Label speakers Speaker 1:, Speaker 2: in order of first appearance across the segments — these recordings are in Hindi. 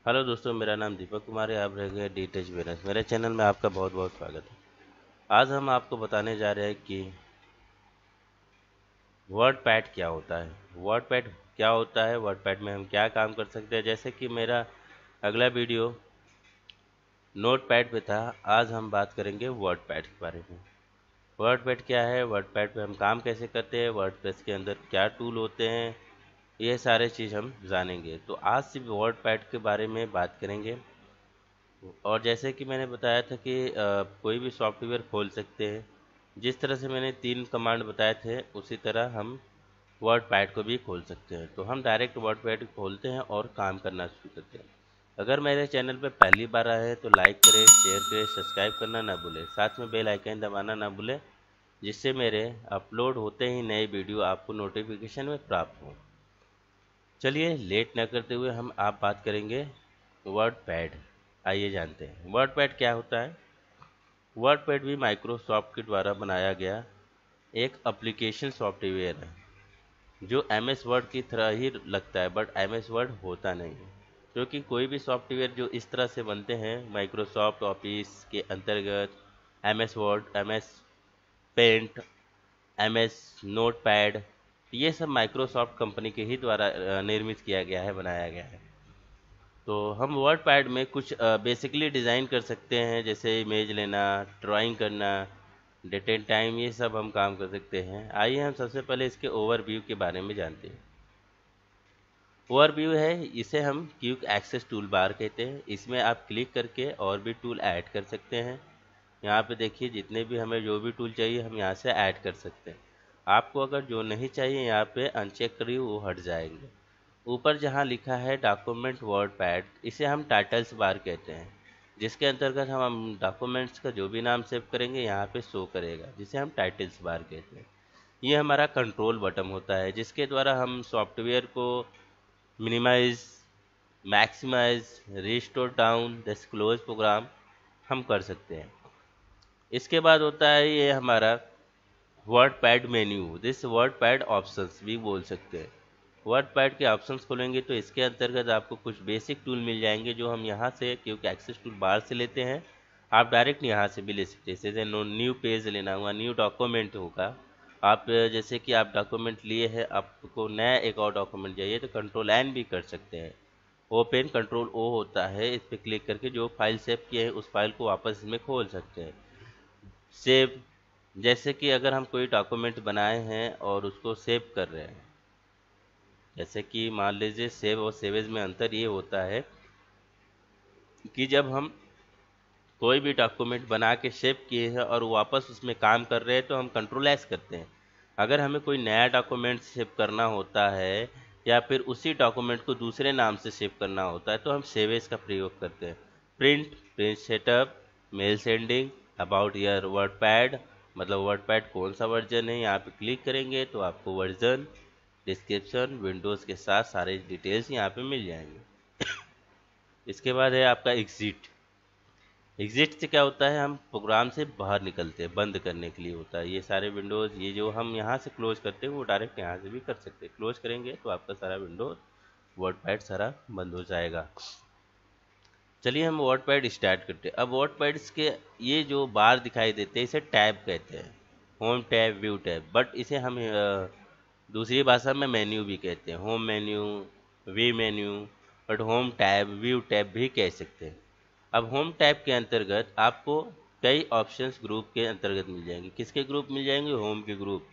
Speaker 1: हेलो दोस्तों, मेरा नाम दीपक कुमार है। आप रह गए डी टेच बिजनेस। मेरे चैनल में आपका बहुत बहुत स्वागत है। आज हम आपको बताने जा रहे हैं कि वर्ड पैड क्या होता है। वर्ड पैड क्या होता है, वर्ड पैड में हम क्या काम कर सकते हैं। जैसे कि मेरा अगला वीडियो नोट पैड पे था, आज हम बात करेंगे वर्ड पैड के बारे में। वर्ड पैड क्या है, वर्ड पैड पे हम काम कैसे करते हैं, वर्ड पैड के अंदर क्या टूल होते हैं, ये सारे चीज़ हम जानेंगे। तो आज सिर्फ वर्ड पैड के बारे में बात करेंगे। और जैसे कि मैंने बताया था कि कोई भी सॉफ्टवेयर खोल सकते हैं। जिस तरह से मैंने 3 कमांड बताए थे, उसी तरह हम वर्ड पैड को भी खोल सकते हैं। तो हम डायरेक्ट वर्ड पैड खोलते हैं और काम करना शुरू करते हैं। अगर मेरे चैनल पर पहली बार आए हैं तो लाइक करें, शेयर करें, सब्सक्राइब करना ना भूलें, साथ में बेल आइकन दबाना ना भूलें, जिससे मेरे अपलोड होते ही नए वीडियो आपको नोटिफिकेशन में प्राप्त हो। चलिए लेट न करते हुए हम आप बात करेंगे वर्ड पैड। आइए जानते हैं वर्ड पैड क्या होता है। वर्ड पैड भी माइक्रोसॉफ्ट के द्वारा बनाया गया एक एप्लीकेशन सॉफ्टवेयर है, जो एमएस वर्ड की तरह ही लगता है, बट एमएस वर्ड होता नहीं है। क्योंकि कोई भी सॉफ्टवेयर जो इस तरह से बनते हैं माइक्रोसॉफ्ट ऑफिस के अंतर्गत, MS Word, MS Paint, MS Notepad, ये सब माइक्रोसॉफ्ट कंपनी के ही द्वारा निर्मित किया गया है, बनाया गया है। तो हम वर्ड पैड में कुछ बेसिकली डिज़ाइन कर सकते हैं, जैसे इमेज लेना, ड्राइंग करना, डेट एंड टाइम, ये सब हम काम कर सकते हैं। आइए हम सबसे पहले इसके ओवरव्यू के बारे में जानते हैं। ओवरव्यू है, इसे हम क्विक एक्सेस टूल बार कहते हैं। इसमें आप क्लिक करके और भी टूल ऐड कर सकते हैं। यहाँ पे देखिए, जितने भी हमें जो भी टूल चाहिए हम यहाँ से ऐड कर सकते हैं। आपको अगर जो नहीं चाहिए यहाँ पे अनचेक करिए, वो हट जाएंगे। ऊपर जहाँ लिखा है डॉक्यूमेंट वर्ड पैड, इसे हम टाइटल्स बार कहते हैं, जिसके अंतर्गत हम डॉक्यूमेंट्स का जो भी नाम सेव करेंगे यहाँ पे शो करेगा, जिसे हम टाइटल्स बार कहते हैं। ये हमारा कंट्रोल बटन होता है, जिसके द्वारा हम सॉफ्टवेयर को minimise, maximise, restore down, disclose program हम कर सकते हैं। इसके बाद होता है ये हमारा word pad menu, this word pad options भी बोल सकते हैं। वर्ड पैड के ऑप्शंस खोलेंगे तो इसके अंतर्गत आपको कुछ बेसिक टूल मिल जाएंगे, जो हम यहाँ से क्योंकि एक्सेस टूल बार से लेते हैं। आप डायरेक्ट यहाँ से भी ले सकते हैं। जैसे न्यू पेज लेना हुआ, न्यू डॉक्यूमेंट होगा। आप जैसे कि आप डॉक्यूमेंट लिए हैं, आपको नया एक और डॉक्यूमेंट चाहिए तो कंट्रोल एन भी कर सकते हैं। ओपन कंट्रोल ओ होता है, इस पर क्लिक करके जो फाइल सेव किए हैं उस फाइल को वापस इसमें खोल सकते हैं। सेव, जैसे कि अगर हम कोई डॉक्यूमेंट बनाए हैं और उसको सेव कर रहे हैं, जैसे कि मान लीजिए सेव और सेवेज में अंतर ये होता है कि जब हम कोई भी डॉक्यूमेंट बना के सेव किए हैं और वापस उसमें काम कर रहे हैं तो हम कंट्रोल एस करते हैं। अगर हमें कोई नया डॉक्यूमेंट सेव करना होता है या फिर उसी डॉक्यूमेंट को दूसरे नाम से सेव करना होता है तो हम सेव एज का प्रयोग करते हैं। Print, page setup, mail sending, about your WordPad, मतलब वर्ड पैड कौन सा वर्जन है, यहाँ पे क्लिक करेंगे तो आपको वर्जन, डिस्क्रिप्शन, विंडोज़ के साथ सारे डिटेल्स यहाँ पे मिल जाएंगे। इसके बाद है आपका एग्जिट। एग्जिट से क्या होता है, हम प्रोग्राम से बाहर निकलते हैं, बंद करने के लिए होता है। ये सारे विंडोज़, ये जो हम यहाँ से क्लोज करते हैं वो डायरेक्ट यहाँ से भी कर सकते हैं। क्लोज करेंगे तो आपका सारा विंडोज वर्ड पैड सारा बंद हो जाएगा। चलिए हम वर्ड पैड स्टार्ट करते हैं। अब वर्ड पैड्स के ये जो बार दिखाई देते हैं इसे टैब कहते हैं, home tab, view tab, but इसे हम दूसरी भाषा में मेन्यू भी कहते हैं, home menu, view menu, but home tab, view tab भी कह सकते हैं। अब होम टैब के अंतर्गत आपको कई ऑप्शंस ग्रुप के अंतर्गत मिल जाएंगे। किसके ग्रुप मिल जाएंगे, होम के ग्रुप।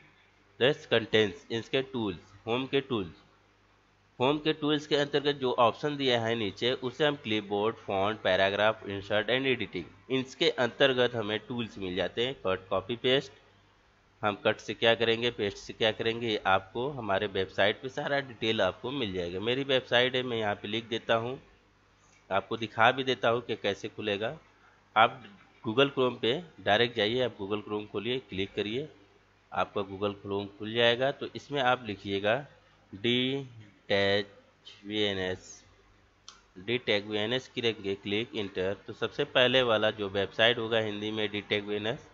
Speaker 1: दस कंटेंट्स, इसके टूल्स, होम के टूल्स। होम के टूल्स के अंतर्गत जो ऑप्शन दिया है नीचे, उसे हम clipboard, font, paragraph, insert and editing, इसके अंतर्गत हमें टूल्स मिल जाते हैं। Cut, copy, paste. हम कट से क्या करेंगे, पेस्ट से क्या करेंगे, ये आपको हमारे वेबसाइट पे सारा डिटेल आपको मिल जाएगा। मेरी वेबसाइट है, मैं यहाँ पे लिख देता हूँ, आपको दिखा भी देता हूँ कि कैसे खुलेगा। आप गूगल क्रोम पे डायरेक्ट जाइए, आप गूगल क्रोम खोलिए, क्लिक करिए, आपका गूगल क्रोम खुल जाएगा। तो इसमें आप लिखिएगा D tag V N S, D tag V N S करेंगे, क्लिक इंटर, तो सबसे पहले वाला जो वेबसाइट होगा हिंदी में D tag V N S,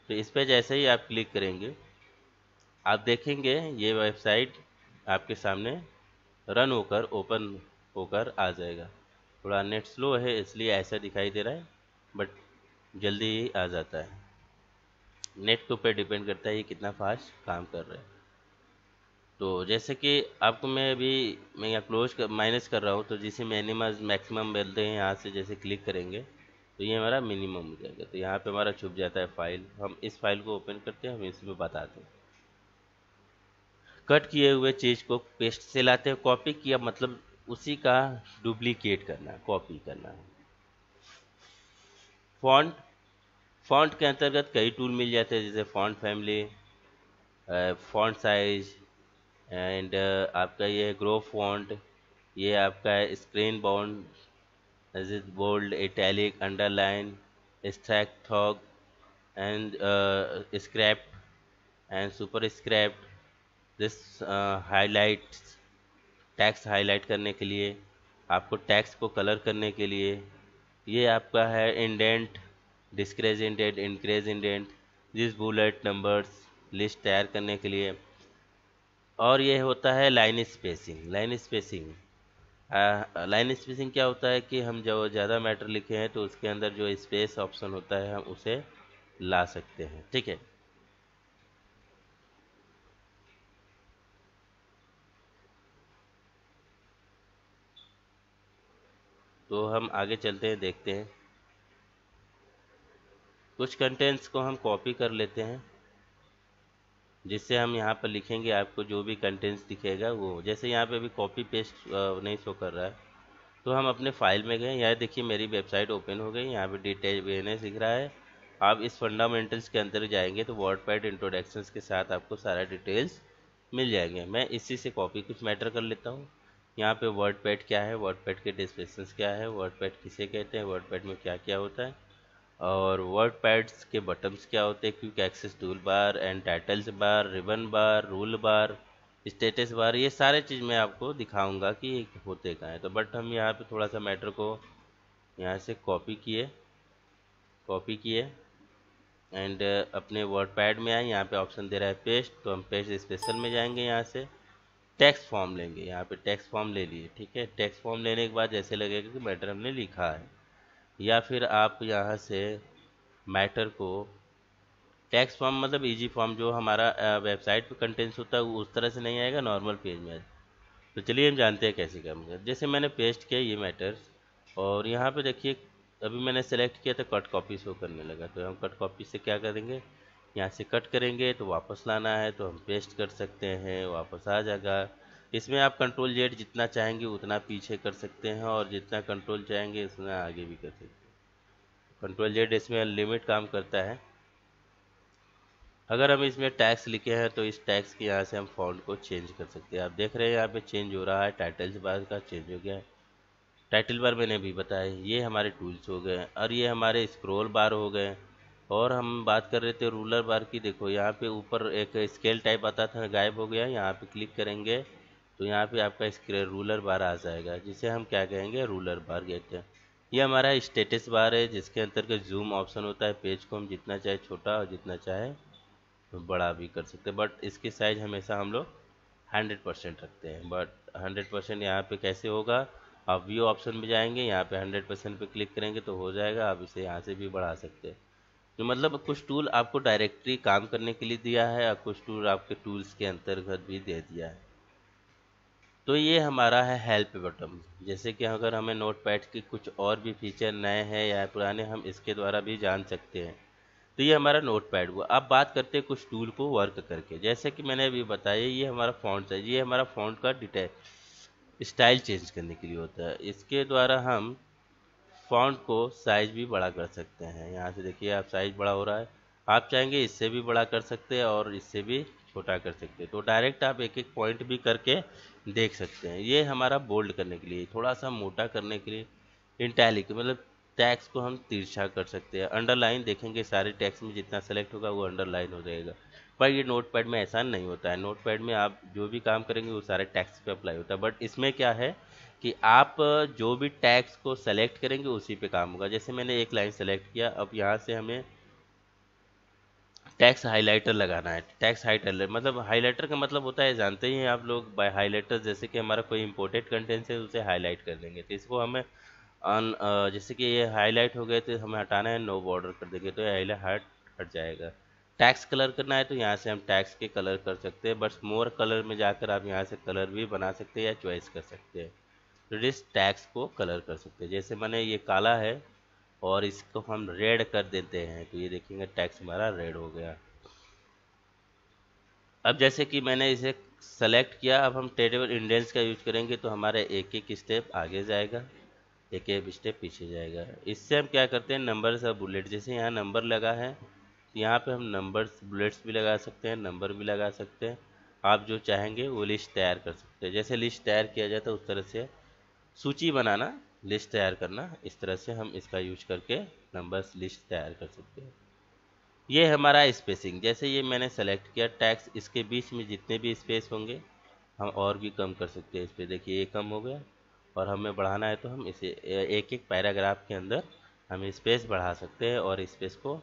Speaker 1: तो इस पर जैसे ही आप क्लिक करेंगे आप देखेंगे ये वेबसाइट आपके सामने रन होकर, ओपन होकर आ जाएगा। थोड़ा नेट स्लो है इसलिए ऐसा दिखाई दे रहा है, बट जल्दी ही आ जाता है। नेट के ऊपर डिपेंड करता है ये कितना फास्ट काम कर रहा है। तो जैसे कि आपको मैं यहाँ क्लोज कर माइनस कर रहा हूँ, तो जिसे मिनिमम मैक्सिमम बोलते हैं, यहाँ से जैसे क्लिक करेंगे तो ये हमारा मिनिमम हो जाएगा। तो यहाँ पे हमारा छुप जाता है फाइल। हम इस फाइल को ओपन करते हैं, हम इसमें बताते हैं। कट किए हुए चीज़ को पेस्ट से लाते हैं, कॉपी किया मतलब उसी का डुप्लीकेट करना, कॉपी करना। फॉन्ट, फॉन्ट के अंतर्गत कई टूल मिल जाते हैं, जैसे font family, font size and आपका ये ग्रो फॉन्ट, ये आपका है screen bound, bold, italic, underline, strikethrough and script and super script. This highlights, text highlight करने के लिए, आपको टेक्स्ट को कलर करने के लिए। ये आपका है indent, decrease indent, increase indent, this bullet numbers, list तैयार करने के लिए। और ये होता है लाइन स्पेसिंग। लाइन स्पेसिंग क्या होता है कि हम जो ज़्यादा मैटर लिखे हैं तो उसके अंदर जो स्पेस ऑप्शन होता है हम उसे ला सकते हैं, ठीक है। तो हम आगे चलते हैं, देखते हैं। कुछ कंटेंट्स को हम कॉपी कर लेते हैं, जिससे हम यहाँ पर लिखेंगे, आपको जो भी कंटेंट्स दिखेगा वो, जैसे यहाँ पे अभी कॉपी पेस्ट नहीं शो कर रहा है, तो हम अपने फाइल में गए। यहाँ देखिए मेरी वेबसाइट ओपन हो गई, यहाँ पे डिटेल वीएनएस दिख रहा है। आप इस फंडामेंटल्स के अंदर जाएंगे तो वर्डपैड इंट्रोडक्शंस के साथ आपको सारा डिटेल्स मिल जाएंगे। मैं इसी से कॉपी कुछ मैटर कर लेता हूँ। यहाँ पे वर्डपैड क्या है, वर्डपैड के डिस्क्रिप्शंस क्या है, वर्डपैड किसे कहते हैं, वर्डपैड में क्या क्या होता है, और वर्ड पैड्स के बटन्स क्या होते हैं, quick access toolbar and titles bar, ribbon bar, rule bar, status bar, ये सारे चीज़ मैं आपको दिखाऊंगा कि ये होते कहाँ हैं। तो बट हम यहाँ पे थोड़ा सा मैटर को यहाँ से कॉपी किए एंड अपने वर्ड पैड में आए। यहाँ पे ऑप्शन दे रहा है पेस्ट, तो हम पेस्ट स्पेशल में जाएंगे, यहाँ से टेक्स्ट फॉर्म लेंगे। यहाँ पे टेक्स्ट फॉर्म ले लिए, ठीक है। टेक्स्ट फॉर्म लेने के बाद जैसे लगेगा कि मैटर हमने लिखा है, या फिर आप यहाँ से मैटर को टेक्स्ट फॉर्म मतलब इजी फॉर्म जो हमारा वेबसाइट पे कंटेंट्स होता है वो उस तरह से नहीं आएगा, नॉर्मल पेज में आएगा। तो चलिए हम जानते हैं कैसे काम कर। जैसे मैंने पेस्ट किया ये मैटर्स, और यहाँ पे देखिए अभी मैंने सेलेक्ट किया तो कट कॉपी शो करने लगा। तो हम कट कॉपी से क्या करेंगे, यहाँ से कट करेंगे, तो वापस लाना है तो हम पेस्ट कर सकते हैं, वापस आ जाएगा। इसमें आप कंट्रोल जेड जितना चाहेंगे उतना पीछे कर सकते हैं, और जितना कंट्रोल चाहेंगे उतना आगे भी कर सकते हैं। कंट्रोल जेड इसमें लिमिट काम करता है। अगर हम इसमें टैक्स लिखे हैं तो इस टैक्स के यहाँ से हम फॉन्ट को चेंज कर सकते हैं। आप देख रहे हैं यहाँ पे चेंज हो रहा है, टाइटल्स बार का चेंज हो गया है। टाइटल बार मैंने अभी बताया, ये हमारे टूल्स हो गए, और ये हमारे स्क्रॉल बार हो गए। और हम बात कर रहे थे रूलर बार की। देखो यहाँ पे ऊपर एक स्केल टाइप आता था, गायब हो गया। यहाँ पे क्लिक करेंगे तो यहाँ पे आपका रूलर बार आ जाएगा, जिसे हम क्या कहेंगे, रूलर बार कहते हैं। ये हमारा स्टेटस बार है, जिसके अंतर्गत जूम ऑप्शन होता है। पेज को हम जितना चाहे छोटा और जितना चाहे बड़ा भी कर सकते हैं, बट इसकी साइज़ हमेशा हम लोग 100% रखते हैं। बट 100% यहाँ पे कैसे होगा, आप व्यू ऑप्शन में जाएंगे, यहाँ पे 100% पे क्लिक करेंगे तो हो जाएगा। आप इसे यहाँ से भी बढ़ा सकते हैं। तो मतलब कुछ टूल आपको डायरेक्टली काम करने के लिए दिया है, और कुछ टूल आपके टूल्स के अंतर्गत भी दे दिया है। तो ये हमारा है हेल्प बटन। जैसे कि अगर हमें नोटपैड के कुछ और भी फीचर नए हैं या पुराने, हम इसके द्वारा भी जान सकते हैं। तो ये हमारा नोटपैड हुआ। अब बात करते हैं कुछ टूल को वर्क करके। जैसे कि मैंने अभी बताया, ये हमारा फॉन्ट है, ये हमारा फॉन्ट का डिटेल स्टाइल चेंज करने के लिए होता है। इसके द्वारा हम फॉन्ट को साइज भी बड़ा कर सकते हैं। यहाँ से देखिए आप साइज बड़ा हो रहा है, आप चाहेंगे इससे भी बड़ा कर सकते हैं और इससे भी छोटा कर सकते हैं। तो डायरेक्ट आप एक एक पॉइंट भी करके देख सकते हैं। ये हमारा बोल्ड करने के लिए, थोड़ा सा मोटा करने के लिए, इटैलिक मतलब टैक्स को हम तिरछा कर सकते हैं। अंडरलाइन देखेंगे सारे टैक्स में जितना सेलेक्ट होगा वो अंडरलाइन हो जाएगा, पर ये नोटपैड में ऐसा नहीं होता है। नोटपैड में आप जो भी काम करेंगे वो सारे टैक्स पे अप्लाई होता है, बट इसमें क्या है कि आप जो भी टैक्स को सेलेक्ट करेंगे उसी पे काम होगा। जैसे मैंने एक लाइन सेलेक्ट किया, अब यहाँ से हमें टैक्स हाइलाइटर लगाना है। टैक्स हाइलाइटर मतलब, हाइलाइटर का मतलब होता है, जानते ही हैं आप लोग, बाय हाइलाइटर जैसे कि हमारा कोई इंपोर्टेड कंटेंट है उसे हाईलाइट कर देंगे। तो इसको हमें जैसे कि ये हाईलाइट हो गए तो हमें हटाना है, नो बॉर्डर कर देंगे तो ये हाईलाइट हट जाएगा। टैक्स कलर करना है तो यहाँ से हम टैक्स के कलर कर सकते हैं, बस मोर कलर में जाकर आप यहाँ से कलर भी बना सकते हैं या चॉइस कर सकते हैं। तो इस टैक्स को कलर कर सकते हैं, जैसे मैंने ये काला है और इसको हम रेड कर देते हैं तो ये देखेंगे टैक्स हमारा रेड हो गया। अब जैसे कि मैंने इसे सेलेक्ट किया, अब हम टेबल इंडेंट्स का यूज करेंगे तो हमारा एक एक स्टेप आगे जाएगा, एक एक स्टेप पीछे जाएगा। इससे हम क्या करते हैं, नंबर्स और बुलेट, जैसे यहाँ नंबर लगा है तो यहाँ पे हम नंबर्स बुलेट्स भी लगा सकते हैं, नंबर भी लगा सकते हैं। आप जो चाहेंगे वो लिस्ट तैयार कर सकते हैं, जैसे लिस्ट तैयार किया जाता है उस तरह से सूची बनाना, लिस्ट तैयार करना, इस तरह से हम इसका यूज करके नंबर्स लिस्ट तैयार कर सकते हैं। ये हमारा स्पेसिंग, जैसे ये मैंने सेलेक्ट किया टैक्स, इसके बीच में जितने भी स्पेस होंगे हम और भी कम कर सकते हैं। इस पर देखिए ये कम हो गया, और हमें बढ़ाना है तो हम इसे एक एक पैराग्राफ के अंदर हम स्पेस बढ़ा सकते हैं और स्पेस को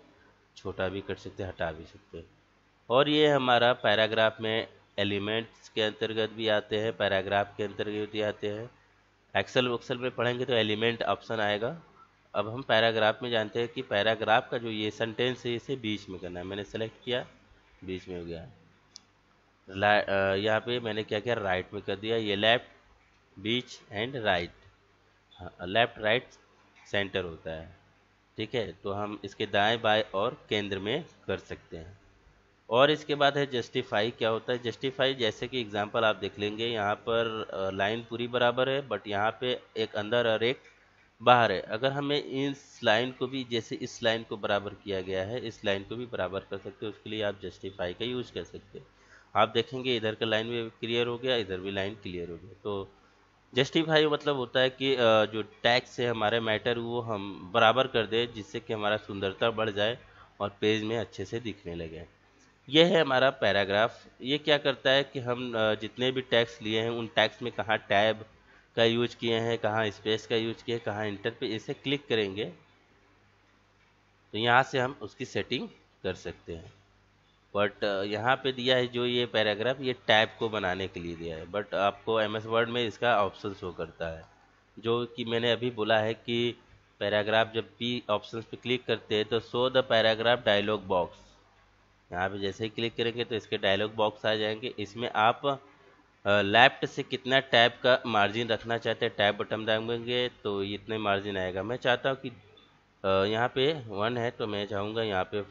Speaker 1: छोटा भी कर सकते हैं, हटा भी सकते हैं। और ये हमारा पैराग्राफ में एलिमेंट्स के अंतर्गत भी आते हैं, पैराग्राफ के अंतर्गत भी आते हैं। एक्सेल वक्सेल में पढ़ेंगे तो एलिमेंट ऑप्शन आएगा। अब हम पैराग्राफ में जानते हैं कि पैराग्राफ का जो ये सेंटेंस है इसे बीच में करना है, मैंने सेलेक्ट किया, बीच में हो गया। यहाँ पे मैंने क्या किया, राइट में कर दिया, ये left beach and right, left right centre होता है, ठीक है। तो हम इसके दाएं बाएं और केंद्र में कर सकते हैं। और इसके बाद है जस्टिफाई। क्या होता है जस्टिफाई, जैसे कि एग्जांपल आप देख लेंगे, यहाँ पर लाइन पूरी बराबर है बट यहाँ पे एक अंदर और एक बाहर है। अगर हमें इस लाइन को भी, जैसे इस लाइन को बराबर किया गया है, इस लाइन को भी बराबर कर सकते हैं, उसके लिए आप जस्टिफाई का यूज कर सकते हैं। आप देखेंगे इधर का लाइन भी क्लियर हो गया, इधर भी लाइन क्लियर हो गया। तो जस्टिफाई मतलब होता है कि जो टैक्स है हमारे मैटर वो हम बराबर कर दें, जिससे कि हमारा सुंदरता बढ़ जाए और पेज में अच्छे से दिखने लगे। यह है हमारा पैराग्राफ। ये क्या करता है कि हम जितने भी टैक्स लिए हैं उन टैक्स में कहाँ टैब का यूज किए हैं, कहाँ स्पेस का यूज किए, कहाँ इंटर पे, इसे क्लिक करेंगे तो यहाँ से हम उसकी सेटिंग कर सकते हैं। बट यहाँ पे दिया है जो ये पैराग्राफ, ये टैब को बनाने के लिए दिया है, बट आपको एम एस वर्ड में इसका ऑप्शन शो करता है, जो कि मैंने अभी बोला है कि पैराग्राफ जब भी ऑप्शन पे क्लिक करते हैं तो show the paragraph dialog box, यहाँ पे जैसे ही क्लिक करेंगे तो इसके डायलॉग बॉक्स आ जाएंगे। इसमें आप लेफ्ट से कितना टैब का मार्जिन रखना चाहते हैं, टैब बटन दाबेंगे तो इतने मार्जिन आएगा। मैं चाहता हूँ कि यहाँ पे 1 है तो मैं चाहूँगा यहाँ पे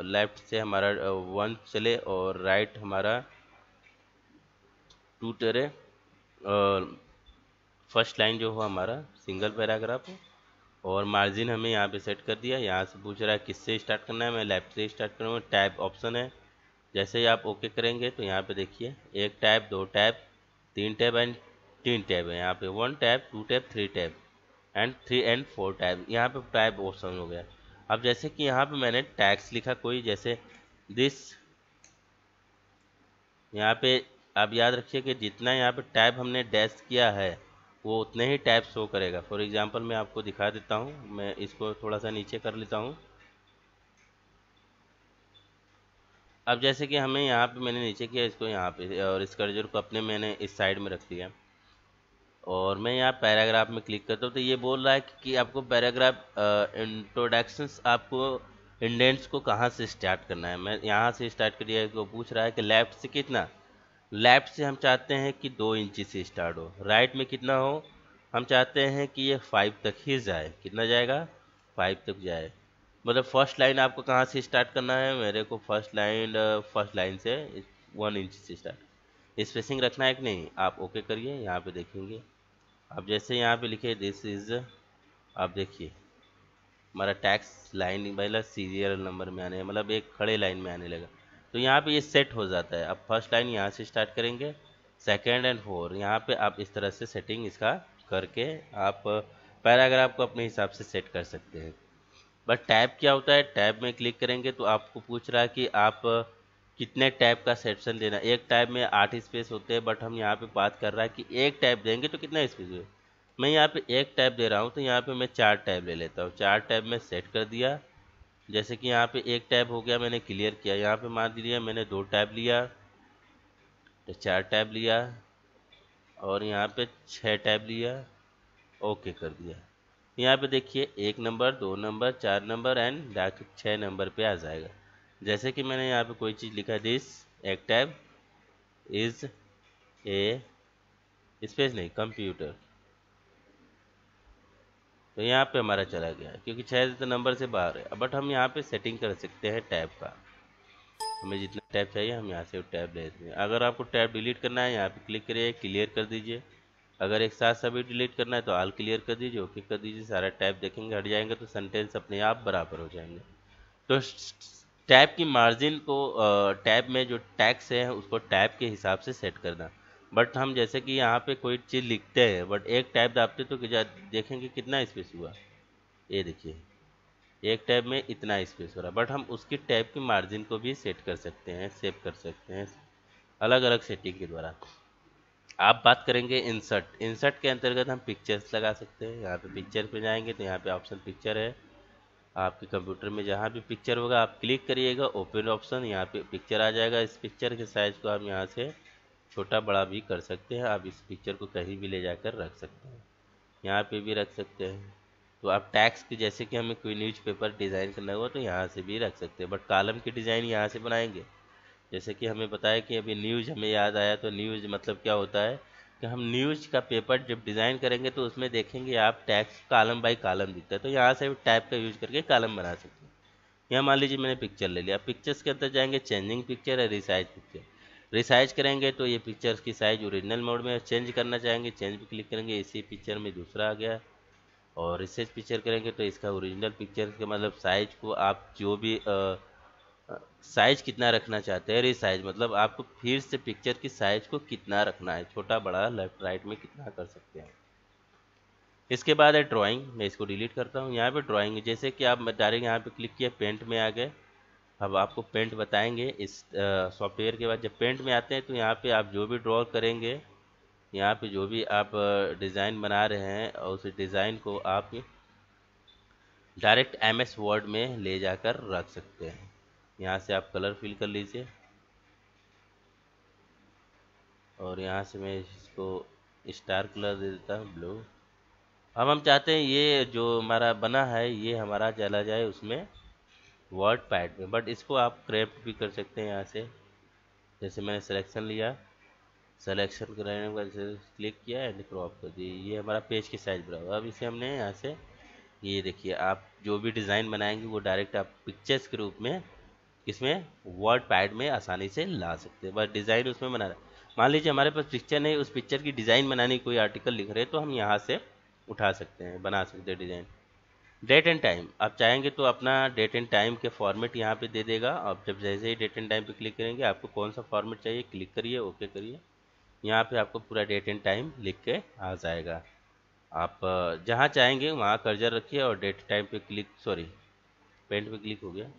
Speaker 1: लेफ्ट से हमारा 1 चले और राइट हमारा 2 चले, और फर्स्ट लाइन जो हो हमारा सिंगल पैराग्राफ हो, और मार्जिन हमें यहाँ पे सेट कर दिया। यहाँ से पूछ रहा है किससे स्टार्ट करना है, मैं लेफ्ट से स्टार्ट करूँगा, टैब ऑप्शन है। जैसे ही आप ओके करेंगे तो यहाँ पे देखिए 1 tab 2 tab 3 tab and 3 tab है, यहाँ पे 1 tab 2 tab 3 tab and 3 and 4 tab, यहाँ पे टैब ऑप्शन हो गया। अब जैसे कि यहाँ पे मैंने टैक्स लिखा कोई, जैसे दिस, यहाँ पे आप याद रखिए कि जितना यहाँ पे टैब हमने डैश किया है वो उतने ही टैब शो करेगा। फॉर एग्जांपल मैं आपको दिखा देता हूँ, मैं इसको थोड़ा सा नीचे कर लेता हूँ। अब जैसे कि हमें यहाँ पे मैंने नीचे किया इसको यहाँ पे, और इस कर्जर को अपने मैंने इस साइड में रख दिया, और मैं यहाँ पैराग्राफ में क्लिक करता हूँ तो ये बोल रहा है कि आपको पैराग्राफ इंट्रोडक्शंस, आपको इंडेंट्स को कहाँ से स्टार्ट करना है। मैं यहाँ से स्टार्ट करिए, तो पूछ रहा है कि लेफ्ट से कितना, लेफ्ट से हम चाहते हैं कि 2 इंची से स्टार्ट हो, राइट में कितना हो, हम चाहते हैं कि ये 5 तक ही जाए, कितना जाएगा 5 तक जाए। मतलब फर्स्ट लाइन आपको कहाँ से स्टार्ट करना है, मेरे को फर्स्ट लाइन से 1 इंच से स्टार्ट, स्पेसिंग रखना है कि नहीं, आप ओके करिए। यहाँ पे देखेंगे अब जैसे यहाँ पे लिखे दिस इज, आप देखिए हमारा टैक्स लाइन मतलब सीरियल नंबर में आने, मतलब एक खड़े लाइन में आने लगा, तो यहाँ पे ये सेट हो जाता है। अब फर्स्ट लाइन यहाँ से स्टार्ट करेंगे, सेकेंड एंड 4 यहाँ पे आप इस तरह से सेटिंग इसका करके आप पैराग्राफ को अपने हिसाब से सेट कर सकते हैं। बट टैब क्या होता है, टैब में क्लिक करेंगे तो आपको पूछ रहा है कि आप कितने टैब का सेक्शन देना। एक टैब में 8 स्पेस होते हैं, बट हम यहाँ पे बात कर रहा है कि एक टैब देंगे तो कितना स्पेस है। मैं यहाँ पे एक टैब दे रहा हूँ तो यहाँ पे मैं 4 टैब ले लेता हूँ, 4 टैब में सेट कर दिया। जैसे कि यहाँ पे एक टैब हो गया, मैंने क्लियर किया, यहाँ पे मान लिया मैंने 2 टैब लिया तो 4 टैब लिया, और यहाँ पे 6 टैब लिया, ओके कर दिया। यहाँ पे देखिए 1 number, 2 number, 4 number and 6 number पे आ जाएगा। जैसे कि मैंने यहाँ पे कोई चीज़ लिखा, दिस एक टैब इज ए स्पेस नहीं कंप्यूटर, तो यहाँ पे हमारा चला गया क्योंकि 6 तो नंबर से बाहर है। बट हम यहाँ पे सेटिंग कर सकते हैं टैब का, हमें जितना टैब चाहिए हम यहाँ से टैब ले लेते हैं। अगर आपको टैब डिलीट करना है यहाँ पे क्लिक करिए, क्लियर कर दीजिए। अगर एक साथ सभी डिलीट करना है तो ऑल क्लियर कर दीजिए, ओके कर दीजिए। सारा टैब देखेंगे हट जाएंगे तो सेंटेंस अपने आप बराबर हो जाएंगे। तो टैब की मार्जिन को टैब में जो टैक्स है उसको टैब के हिसाब से सेट करना। बट हम जैसे कि यहाँ पे कोई चीज़ लिखते हैं बट एक टैब दाबते तो देखेंगे कितना स्पेस हुआ, ये देखिए एक टैब में इतना स्पेस हो रहा है। बट हम उसकी टैब की मार्जिन को भी सेट कर सकते हैं, सेव कर सकते हैं अलग अलग सेटिंग के द्वारा। आप बात करेंगे इंसर्ट। इंसर्ट के अंतर्गत हम पिक्चर्स लगा सकते हैं। यहाँ पे पिक्चर पे जाएंगे तो यहाँ पे ऑप्शन पिक्चर है। आपके कंप्यूटर में जहाँ भी पिक्चर होगा आप क्लिक करिएगा, ओपन ऑप्शन, यहाँ पे पिक्चर आ जाएगा। इस पिक्चर के साइज़ को हम यहाँ से छोटा बड़ा भी कर सकते हैं। आप इस पिक्चर को कहीं भी ले जाकर रख सकते हैं, यहाँ पे भी रख सकते हैं। तो आप टैक्स की जैसे कि हमें कोई न्यूज़पेपर डिज़ाइन करना हुआ तो यहाँ से भी रख सकते हैं। बट कॉलम की डिज़ाइन यहाँ से बनाएंगे। जैसे कि हमें बताया कि अभी न्यूज़ हमें याद आया, तो न्यूज़ मतलब क्या होता है कि हम न्यूज़ का पेपर जब डिज़ाइन करेंगे तो उसमें देखेंगे आप टैक्स कॉलम बाई कॉलम दिखता है, तो यहाँ से टैब का यूज करके कॉलम बना सकते हैं। यहाँ मान लीजिए मैंने पिक्चर ले लिया, पिक्चर्स के अंदर जाएंगे, चेंजिंग पिक्चर है, रिसाइज पिक्चर। रिसाइज करेंगे तो ये पिक्चर्स की साइज ओरिजिनल मोड में, चेंज करना चाहेंगे चेंज पे क्लिक करेंगे, इसी पिक्चर में दूसरा आ गया। और रिसेज पिक्चर करेंगे तो इसका ओरिजिनल पिक्चर का मतलब साइज को आप जो भी साइज कितना रखना चाहते हैं, रिसाइज मतलब आपको फिर से पिक्चर की साइज को कितना रखना है, छोटा बड़ा लेफ्ट राइट में कितना कर सकते हैं। इसके बाद है ड्राइंग, मैं इसको डिलीट करता हूँ। यहाँ पे ड्राइंग जैसे कि आप डायरेक्ट यहाँ पे क्लिक किया, पेंट में आ गए। अब आपको पेंट बताएंगे इस सॉफ्टवेयर के बाद। जब पेंट में आते हैं तो यहाँ पे आप जो भी ड्रॉ करेंगे, यहाँ पे जो भी आप डिज़ाइन बना रहे हैं और उस डिज़ाइन को आप डायरेक्ट MS वर्ड में ले जाकर रख सकते हैं। यहाँ से आप कलर फिल कर लीजिए और यहाँ से मैं इसको स्टार कलर दे देता हूँ, ब्लू। अब हम चाहते हैं ये जो हमारा बना है ये हमारा चला जाए उसमें वर्ड पैड में, बट इसको आप क्रैप्ट भी कर सकते हैं यहाँ से। जैसे मैंने सिलेक्शन लिया, सिलेक्शन करने के बाद क्लिक किया एंड क्रॉप कर दिए, ये हमारा पेज की साइज बराबर। अब इसे हमने यहाँ से, ये देखिए आप जो भी डिज़ाइन बनाएंगे वो डायरेक्ट आप पिक्चर्स के रूप में इसमें वर्ड पैड में आसानी से ला सकते हैं। बस डिज़ाइन उसमें बना रहा है। मान लीजिए हमारे पास पिक्चर नहीं, उस पिक्चर की डिज़ाइन बनाने की कोई आर्टिकल लिख रहे हैं तो हम यहाँ से उठा सकते हैं, बना सकते हैं डिज़ाइन। डेट एंड टाइम आप चाहेंगे तो अपना डेट एंड टाइम के फॉर्मेट यहाँ पे दे देगा। आप जब जैसे ही डेट एंड टाइम पे क्लिक करेंगे आपको कौन सा फॉर्मेट चाहिए क्लिक करिए, ओके करिए। यहाँ पे आपको पूरा डेट एंड टाइम लिख के आ जाएगा। आप जहाँ चाहेंगे वहाँ कर्जर रखिए और डेट टाइम पे क्लिक, सॉरी पेंट पे क्लिक हो गया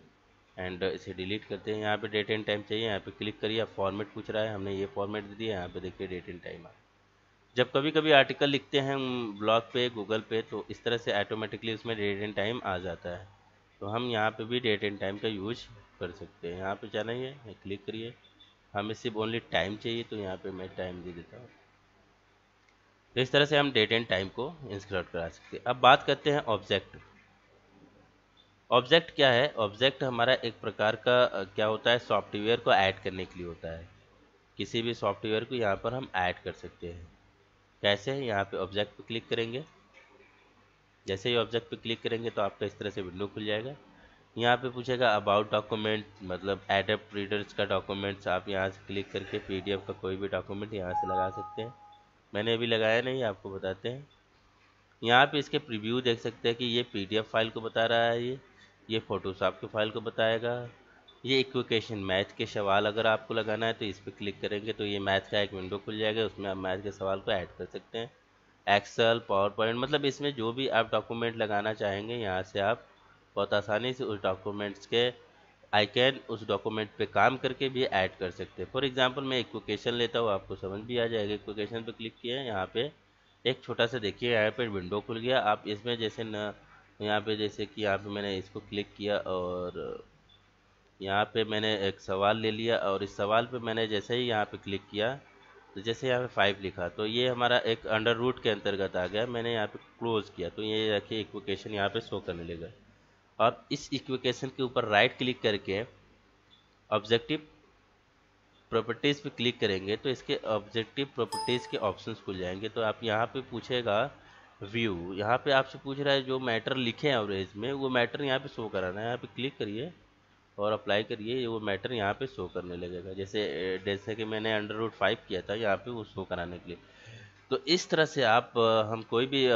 Speaker 1: एंड इसे डिलीट करते हैं। यहाँ पे डेट एंड टाइम चाहिए, यहाँ पे क्लिक करिए। आप फॉर्मेट पूछ रहा है, हमने ये फॉर्मेट दे दिया। यहाँ पे देखिए डेट एंड टाइम आ। जब कभी कभी आर्टिकल लिखते हैं हम ब्लॉग पे, गूगल पे, तो इस तरह से ऑटोमेटिकली उसमें डेट एंड टाइम आ जाता है। तो हम यहाँ पे भी डेट एंड टाइम का यूज कर सकते हैं। यहाँ पे जाना ही है, क्लिक करिए। हमें सिर्फ ओनली टाइम चाहिए तो यहाँ पे मैं टाइम दे देता हूँ। तो इस तरह से हम डेट एंड टाइम को इंस्क्राइब करा सकते हैं। अब बात करते हैं ऑब्जेक्ट। ऑब्जेक्ट क्या है? ऑब्जेक्ट हमारा एक प्रकार का क्या होता है, सॉफ्टवेयर को ऐड करने के लिए होता है। किसी भी सॉफ्टवेयर को यहाँ पर हम ऐड कर सकते हैं। कैसे? यहाँ पे ऑब्जेक्ट पे क्लिक करेंगे। जैसे ही ऑब्जेक्ट पे क्लिक करेंगे तो आपका इस तरह से विंडो खुल जाएगा। यहाँ पे पूछेगा अबाउट डॉक्यूमेंट, मतलब एडप्ट रीडर्स का डॉक्यूमेंट्स। आप यहाँ से क्लिक करके PDF का कोई भी डॉक्यूमेंट यहाँ से लगा सकते हैं। मैंने अभी लगाया नहीं, आपको बताते हैं। यहाँ पे इसके प्रीव्यू देख सकते हैं कि ये PDF फाइल को बता रहा है, ये फोटोशॉप के फाइल को बताएगा। ये इक्वेशन मैथ के सवाल अगर आपको लगाना है तो इस पर क्लिक करेंगे तो ये मैथ का एक विंडो खुल जाएगा, उसमें आप मैथ के सवाल को ऐड कर सकते हैं। एक्सेल, पावर पॉइंट, मतलब इसमें जो भी आप डॉक्यूमेंट लगाना चाहेंगे यहाँ से आप बहुत आसानी से उस डॉक्यूमेंट्स के आइकन उस डॉक्यूमेंट पे काम करके भी ऐड कर सकते हैं। फॉर एग्जांपल मैं इक्वेशन लेता हूँ, आपको समझ भी आ जाएगा। इक्वेशन पे क्लिक किया है, यहाँ पे एक छोटा सा देखिए यहाँ पे विंडो खुल गया। आप इसमें जैसे न यहाँ पे जैसे कि यहाँ पे मैंने इसको क्लिक किया और यहाँ पे मैंने एक सवाल ले लिया और इस सवाल पे मैंने जैसे ही यहाँ पे क्लिक किया तो जैसे यहाँ पे 5 लिखा तो ये हमारा एक अंडर रूट के अंतर्गत आ गया, मैंने यहाँ पे क्लोज किया तो ये रखिए इक्वेशन यहाँ पे शो करने लगा। अब इस इक्वेशन के ऊपर राइट क्लिक करके ऑब्जेक्टिव प्रॉपर्टीज़ पे क्लिक करेंगे तो इसके ऑब्जेक्टिव प्रॉपर्टीज़ के ऑप्शंस खुल जाएंगे। तो आप यहाँ पे पूछेगा व्यू, यहाँ पे आपसे पूछ रहा है जो मैटर लिखे हैं एवरेज में वो मैटर यहाँ पे शो कराना है। यहाँ पे क्लिक करिए और अप्लाई करिए, वो मैटर यहाँ पे शो करने लगेगा। जैसे कि मैंने अंडर रूट 5 किया था यहाँ पे वो शो कराने के लिए। तो इस तरह से आप हम कोई भी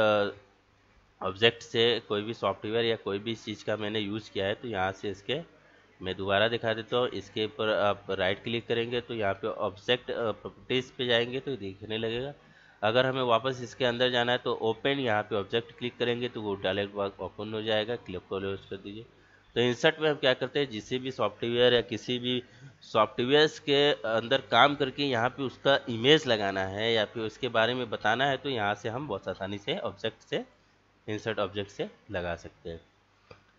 Speaker 1: ऑब्जेक्ट से कोई भी सॉफ्टवेयर या कोई भी चीज़ का मैंने यूज़ किया है तो यहाँ से इसके मैं दोबारा दिखा देता हूँ। इसके ऊपर आप राइट क्लिक करेंगे तो यहाँ पे ऑब्जेक्ट प्रॉपर्टीज़ पे जाएंगे तो दिखने लगेगा। अगर हमें वापस इसके अंदर जाना है तो ओपन, यहाँ पे ऑब्जेक्ट क्लिक करेंगे तो वो डायरेक्ट बॉक्स ओपन हो जाएगा। क्लिक क्लोज कर दीजिए। तो इंसर्ट में हम क्या करते हैं, जिस भी सॉफ्टवेयर या किसी भी सॉफ्टवेयर्स के अंदर काम करके यहाँ पे उसका इमेज लगाना है या फिर उसके बारे में बताना है तो यहाँ से हम बहुत आसानी से ऑब्जेक्ट से इंसर्ट ऑब्जेक्ट से लगा सकते हैं।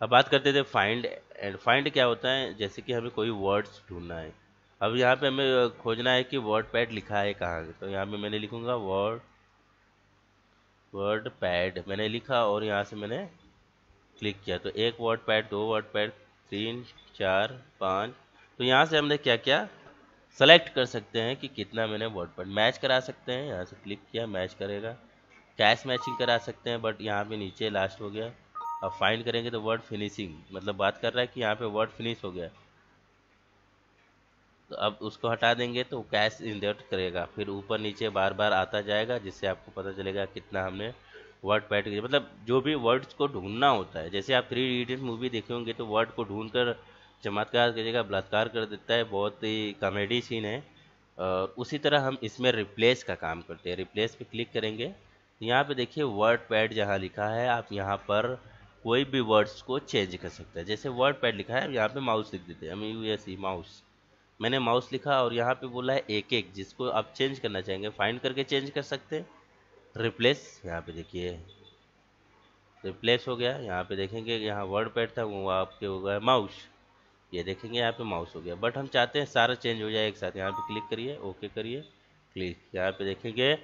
Speaker 1: अब बात करते थे फाइंड एंड फाइंड क्या होता है, जैसे कि हमें कोई वर्ड्स ढूंढना है। अब यहाँ पे हमें खोजना है कि वर्ड पैड लिखा है कहाँ, तो यहाँ पे मैंने लिखूंगा वर्ड पैड मैंने लिखा और यहाँ से मैंने क्लिक किया तो एक वर्ड पैड, 2 वर्ड पैड, 3 4 5। तो यहाँ से हमने क्या क्या सेलेक्ट कर सकते हैं कि कितना मैंने वर्ड पैड मैच करा सकते हैं। यहाँ से क्लिक किया मैच करेगा, कैश मैचिंग करा सकते हैं बट यहाँ पे नीचे लास्ट हो गया। अब फाइंड करेंगे तो वर्ड फिनिशिंग मतलब बात कर रहा है कि यहाँ पे वर्ड फिनिश हो गया, तो अब उसको हटा देंगे तो कैश इंसर्ट करेगा, फिर ऊपर नीचे बार बार आता जाएगा जिससे आपको पता चलेगा कितना हमने वर्ड पैड किया। मतलब जो भी वर्ड्स को ढूंढना होता है, जैसे आप 3 इडियट मूवी देखे होंगे तो वर्ड को ढूंढ कर चमत्कार की जगह बलात्कार कर देता है, बहुत ही कॉमेडी सीन है। उसी तरह हम इसमें रिप्लेस का काम करते हैं। रिप्लेस पे क्लिक करेंगे, यहाँ पे देखिए वर्ड पैड जहाँ लिखा है आप यहाँ पर कोई भी वर्ड्स को चेंज कर सकते हैं। जैसे वर्ड पैड लिखा है यहाँ पे माउस लिख देते हैं, MAUSE माउस, मैंने माउस लिखा और यहाँ पे बोला है एक एक, जिसको आप चेंज करना चाहेंगे फाइंड करके चेंज कर सकते हैं। रिप्लेस, यहाँ पे देखिए रिप्लेस हो गया। यहाँ पे देखेंगे यहाँ वर्ड पैड था वो आपके हो गया माउस, ये देखेंगे यहाँ पे माउस हो गया। बट हम चाहते हैं सारा चेंज हो जाए एक साथ, यहाँ पे क्लिक करिए, ओके करिए, क्लिक। यहाँ पे देखेंगे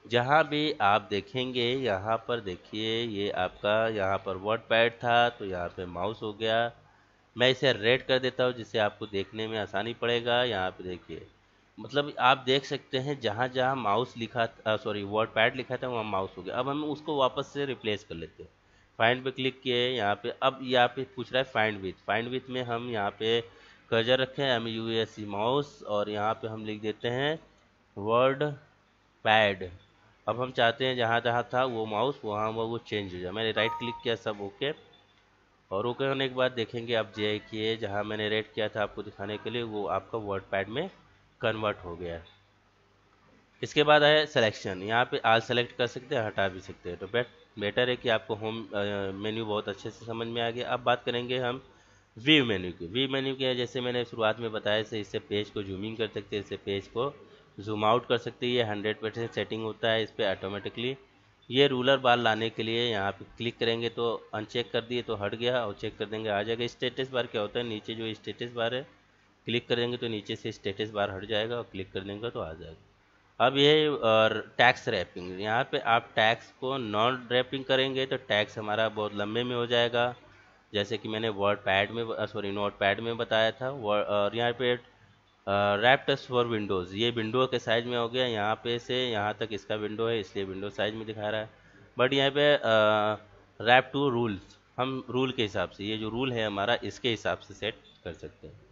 Speaker 1: जहाँ भी आप देखेंगे यहाँ पर देखिए ये आपका यहाँ पर वर्ड पैड था तो यहाँ पे माउस हो गया। मैं इसे रेड कर देता हूँ जिससे आपको देखने में आसानी पड़ेगा। यहाँ पे देखिए मतलब आप देख सकते हैं जहाँ जहाँ माउस लिखा सॉरी वर्ड पैड लिखा था वहाँ माउस हो गया। अब हम उसको वापस से रिप्लेस कर लेते हैं। फाइंड पे क्लिक किए यहाँ पे, अब यहाँ पे पूछ रहा है फाइंड विथ में हम यहाँ पे कर्जर रखें MAUSE माउस और यहाँ पे हम लिख देते हैं वर्ड पैड। अब हम चाहते हैं जहाँ जहाँ था वो माउस वहाँ वो चेंज हो जाए। मैंने राइट क्लिक किया, सब ओके, और ओके होने के बाद देखेंगे आप देखिए जहाँ मैंने रेड किया था आपको दिखाने के लिए वो आपका वर्ड पैड में कन्वर्ट हो गया है। इसके बाद है सिलेक्शन, यहाँ पे आल सेलेक्ट कर सकते हैं, हटा भी सकते हैं। तो बेटर है कि आपको होम मेन्यू बहुत अच्छे से समझ में आ गया। अब बात करेंगे हम व्यू मेन्यू की। व्यू मेन्यू क्या है, जैसे मैंने शुरुआत में बताया से इससे पेज को जूमिंग कर सकते हैं, इससे पेज को जूम आउट कर सकते हैं। ये 100% सेटिंग होता है इस पर ऑटोमेटिकली। ये रूलर बार लाने के लिए यहाँ पे क्लिक करेंगे तो अनचेक कर दिए तो हट गया, और चेक कर देंगे आ जाएगा। स्टेटस बार क्या होता है, नीचे जो स्टेटस बार है क्लिक करेंगे तो नीचे से स्टेटस बार हट जाएगा और क्लिक कर देंगे तो आ जाएगा। अब ये टैक्स रैपिंग, यहाँ पे आप टैक्स को नॉन रैपिंग करेंगे तो टैक्स हमारा बहुत लंबे में हो जाएगा, जैसे कि मैंने वर्ड पैड में सॉरी नोट पैड में बताया था। और यहाँ पे रैप टेक्स्ट फॉर विंडोज़, ये विंडो के साइज में हो गया, यहाँ पे से यहाँ तक इसका विंडो है इसलिए विंडो साइज में दिखा रहा है। बट यहाँ पे रैप टू रूल्स, हम रूल के हिसाब से ये जो रूल है हमारा इसके हिसाब से सेट कर सकते हैं।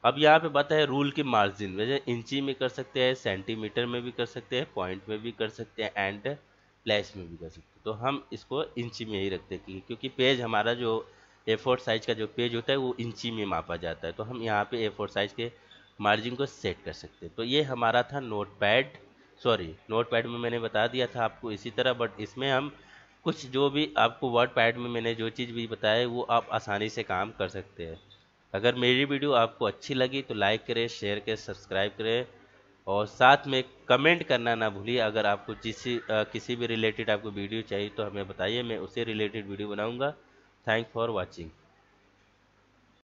Speaker 1: अब यहाँ पे बात है रूल की मार्जिन, वैसे इंची में कर सकते हैं, सेंटीमीटर में भी कर सकते हैं, पॉइंट में भी कर सकते हैं, एंड प्लेस में भी कर सकते हैं। तो हम इसको इंची में ही रखते हैं क्योंकि पेज हमारा जो A4 साइज का जो पेज होता है वो इंची में मापा जाता है। तो हम यहाँ पे A4 साइज के मार्जिन को सेट कर सकते हैं। तो ये हमारा था नोट पैड में मैंने बता दिया था आपको इसी तरह। बट इसमें हम कुछ जो भी आपको वर्ड पैड में मैंने जो चीज़ भी बताया वो आप आसानी से काम कर सकते हैं। अगर मेरी वीडियो आपको अच्छी लगी तो लाइक करें, शेयर करें, सब्सक्राइब करें और साथ में कमेंट करना ना भूलिए। अगर आपको किसी भी रिलेटेड आपको वीडियो चाहिए तो हमें बताइए, मैं उसे रिलेटेड वीडियो बनाऊंगा। Thanks for watching.